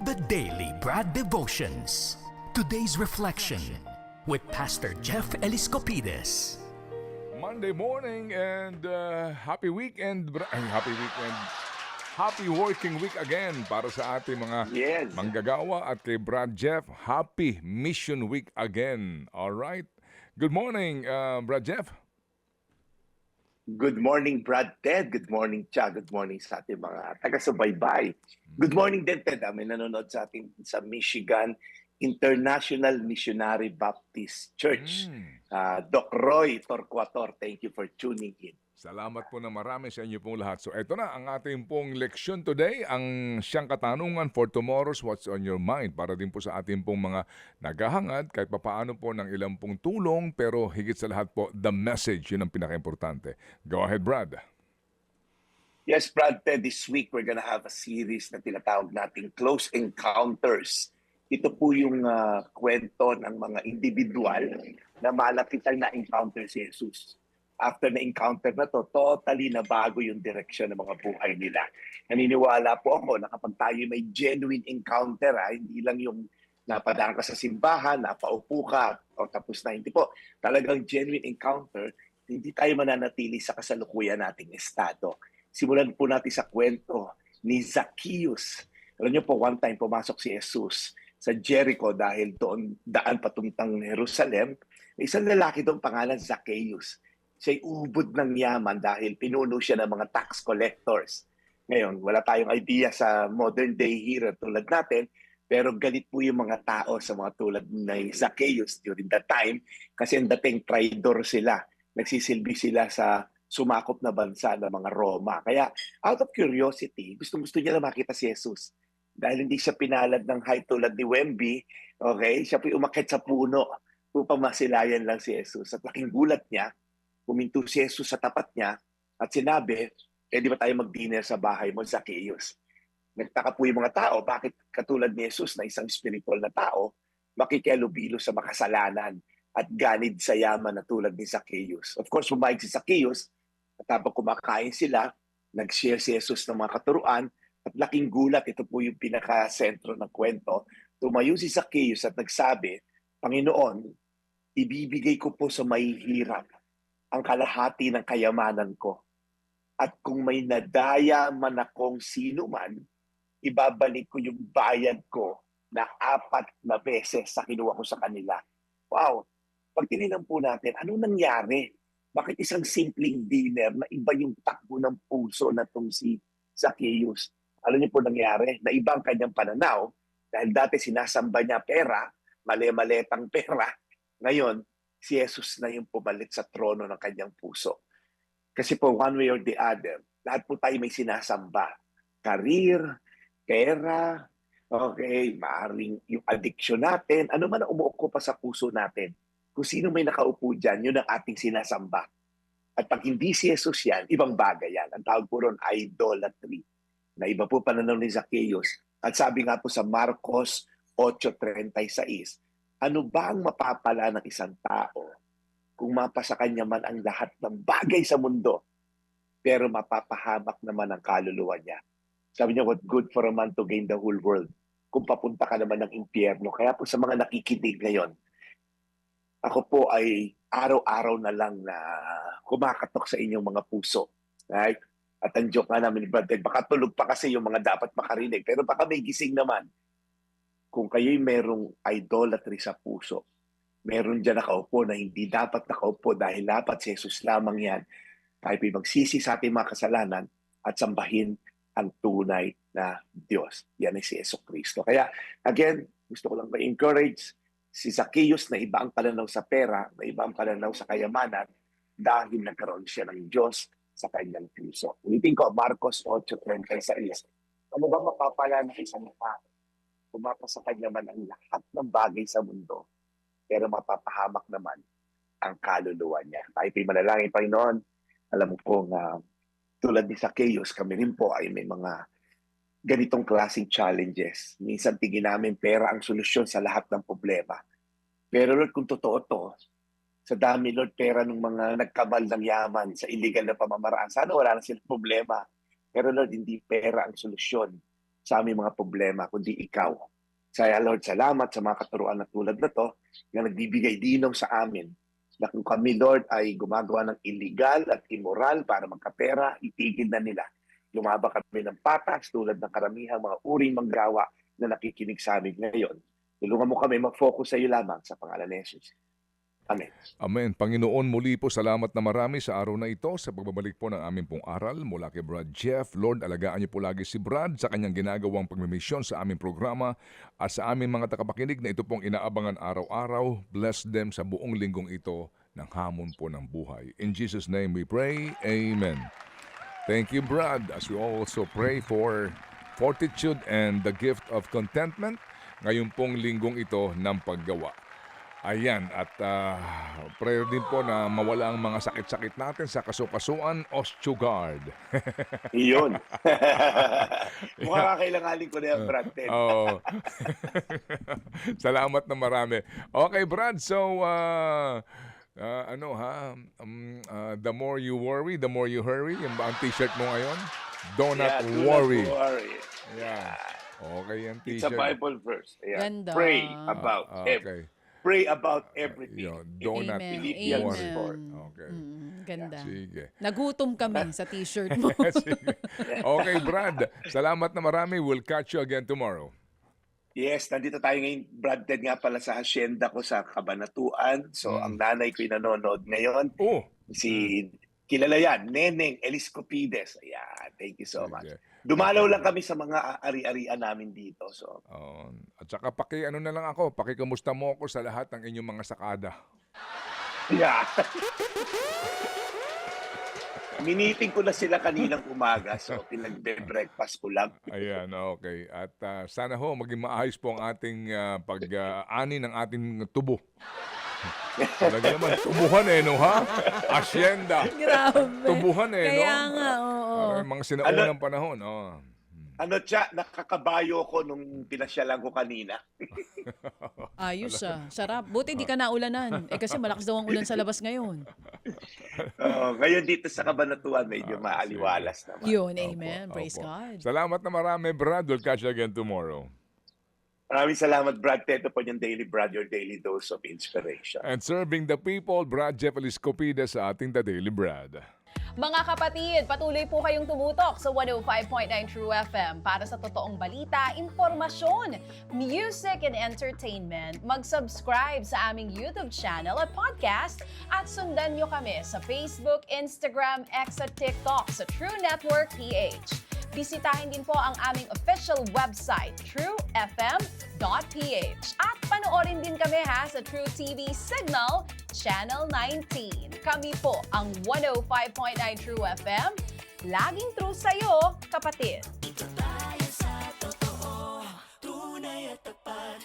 The Daily Brad Devotions. Today's reflection with Pastor Jeff Eliscopides. Monday morning and happy weekend. Happy weekend. Happy working week again para sa ating mga Yes. manggagawa at kay Brad Jeff. Happy Mission Week again. All right. Good morning, Brad Jeff. Good morning, Brad Ted. Good morning, Cha. Good morning sa ating mga taga-subaybay. Good morning din, Ted. May nanonood sa ating sa Michigan International Missionary Baptist Church. Doc Roy Torquator, thank you for tuning in. Salamat po na marami sa inyo pong lahat. So eto na ang ating pong leksyon today, ang siyang katanungan for tomorrow's What's on Your Mind para din po sa ating pong mga naghahangad kahit papaano po ng ilang pong tulong pero higit sa lahat po the message, yun ang pinaka-importante. Go ahead, Brad. Yes, Brad Ted, this week we're gonna have a series na tinatawag nating Close Encounters. Ito po yung kwento ng mga individual na malapitan na encounter si Jesus. After na-encounter na to, totally nabago yung direction ng mga buhay nila. Naniniwala po ako na kapag tayo may genuine encounter, hindi lang yung napadaan ka sa simbahan, napaupo ka, o tapos na, hindi po. Talagang genuine encounter, hindi tayo mananatili sa kasalukuyan nating estado. Simulan po natin sa kwento ni Zacchaeus. Alam niyo po, one time pumasok si Jesus sa Jericho dahil doon daan patuntang Jerusalem. May isang lalaki doon pangalan Zacchaeus. Siya'y ubod ng yaman dahil pinuno siya ng mga tax collectors. Ngayon, wala tayong idea sa modern day hero tulad natin, pero galit po yung mga tao sa mga tulad ni Zacchaeus during that time kasi ang dating traidor sila. Nagsisilbi sila sa sumakop na bansa ng mga Roma. Kaya out of curiosity, gusto niya na makita si Jesus. Dahil hindi siya pinalad ng height tulad ni Wemby, okay? Siya po umakyat sa puno upang masilayan lang si Jesus. At laking gulat niya, puminto si Jesus sa tapat niya at sinabi, di ba tayo mag-dinner sa bahay mo, Zacchaeus? Nagtaka po yung mga tao, bakit katulad ni Jesus na isang spiritual na tao, makikialubilo sa makasalanan at ganid sa yaman na tulad ni Zacchaeus. Of course, bumayag si Zacchaeus at habang kumakain sila, nag-share si Jesus ng mga katuruan at laking gulat, ito po yung pinaka-sentro ng kwento. Tumayo si Zacchaeus at nagsabi, Panginoon, ibibigay ko po sa mahihirap ang kalahati ng kayamanan ko. At kung may nadaya man akong sino man, ibabalik ko yung bayad ko na 4 na beses sa kinuha ko sa kanila. Wow! Pag tinignan po natin, anong nangyari? Bakit isang simpleng dinner na iba yung takbo ng puso na itong si Zacchaeus? Alam niyo po nangyari? Na ibang kanyang pananaw dahil dati sinasamba niya pera, mali-maletang pera. Ngayon, si Jesus na yung pumalit sa trono ng kanyang puso. Kasi po, one way or the other, lahat po tayo may sinasamba. Career, pera, okay, maaaring yung addiction natin, ano man ang umuuko pa sa puso natin. Kung sino may nakaupo dyan, yun ang ating sinasamba. At pag hindi si Jesus yan, ibang bagay yan. Ang tawag po ron, idolatry. Na iba po pananaw ni Zacchaeus. At sabi nga po sa Marcos 8:36, ano ba ang mapapala ng isang tao kung mapasa kanya man ang lahat ng bagay sa mundo, pero mapapahamak naman ang kaluluwa niya? Sabi niya, what good for a man to gain the whole world kung papunta ka naman ng impyerno? Kaya po sa mga nakikinig ngayon, ako po ay araw-araw na lang na kumakatok sa inyong mga puso. Right? At ang joke nga namin ni Brad Ted, baka tulog pa kasi yung mga dapat makarinig, pero baka may gising naman. Kung kayo'y merong idolatry sa puso, meron dyan nakaupo na hindi dapat nakaupo dahil dapat si Jesus lamang yan. Tayo magsisi sa ating mga kasalanan at sambahin ang tunay na Diyos. Yan ay si Yesu Cristo. Kaya, again, gusto ko lang ma-encourage si Zacchaeus na iba ang pananaw sa pera, na iba ang pananaw sa kayamanan dahil nagkaroon siya ng Diyos sa kanyang puso. Ulitin ko, Marcos 8:36. Ano ba mapapala ng isang tao? Pumapasa kanya man ang lahat ng bagay sa mundo, pero mapapahamak naman ang kaluluwa niya. Tayo po'y manalangin, Panginoon. Alam mo po nga, tulad ni Zacchaeus, kami rin po ay may mga ganitong klaseng challenges. Minsan tingin namin pera ang solusyon sa lahat ng problema. Pero Lord, kung totoo to, sa dami, Lord, pera ng mga nagkabal ng yaman sa illegal na pamamaraan, sana wala na silang problema. Pero Lord, hindi pera ang solusyon sa aming mga problema, kundi ikaw. Kaya Lord, salamat sa mga katuruan na tulad na to na nagbibigay dinaw sa amin na kung kami, Lord, ay gumagawa ng illegal at immoral para magkapera, itigil na nila. Lumaba kami ng patas tulad ng karamihang mga uring manggawa na nakikinig sa amin ngayon. Tulungan mo kami mag-focus sa iyo lamang sa pangalan ni Jesus. Amen. Amen. Panginoon, muli po salamat na marami sa araw na ito sa pagbabalik po ng aming pong aral mula kay Brad Jeff. Lord, alagaan niyo po lagi si Brad sa kanyang ginagawang pagmimisyon sa aming programa at sa aming mga takapakinig na ito pong inaabangan araw-araw. Bless them sa buong linggong ito ng hamon po ng buhay. In Jesus' name we pray. Amen. Thank you, Brad, as we also pray for fortitude and the gift of contentment ngayon pong linggong ito ng paggawa. Ayan, at prayer din po na mawala ang mga sakit-sakit natin sa kasukasuan, Osteogard. Iyon. Mukhang kakailanganin ko na yan, Brad Ted. Oo. Salamat na marami. Okay, Brad, so the more you worry, the more you hurry. Yung ba ang t-shirt mo ngayon? Do not worry. Do not worry. Yeah. Okay, yung It's t-shirt. a Bible verse. Ayan. Ganda. Pray about Okay. Pray about everything. Yun, do not Amen. Philippians worry. 4. Okay. Ganda. Sige. Nagutom kami sa t-shirt mo. Sige. Okay, Brad. Salamat na marami. We'll catch you again tomorrow. Yes, nandito tayo ngayon, Brad Ted, nga pala sa hacienda ko sa Cabanatuan. So, ang nanay ko'y nanonood ngayon. Oh. Si, kilala yan, Neneng Eliscopides. Ayan, thank you so much. Sige. Dumalaw lang kami sa mga ari-arian namin dito. So, At saka ano na lang ako, pakikamusta mo ako sa lahat ng inyong mga sakada. yeah. Miniting ko na sila kaninang umaga. So, pinagbe-breakfast ko lang. Ayan, okay. At sana ho, maging maayos po ang ating pag-ani ng ating tubo. Talaga naman, tubuhan no ha? Asyenda. Grabe. Tubuhan no? Kaya nga, oo. Mga sinaunang panahon, Ano siya, nakakabayo ko nung pinasyalan ko kanina. Ayos ah. Sarap. Buti di ka naulanan. Kasi malakas daw ang ulan sa labas ngayon. Ngayon dito sa Cabanatuan, medyo maaliwalas naman. Yun, amen. Opo, Praise opo. God. Salamat na marami, Brad. We'll catch you again tomorrow. Maraming salamat, Brad Teto, po yung Daily Brad, your daily dose of inspiration. And serving the people, Brad Jeff Eliscopides sa ating The Daily Brad. Mga kapatid, patuloy po kayong tumutok sa 105.9 True FM para sa totoong balita, impormasyon, music, and entertainment. Mag-subscribe sa aming YouTube channel at podcast at sundan nyo kami sa Facebook, Instagram, X at TikTok sa True Network PH. Bisitahin din po ang aming official website, truefm.ph. At panoorin din kami sa True TV Signal, Channel 19. Kami po ang 105.9 True FM. Laging true sa'yo, kapatid.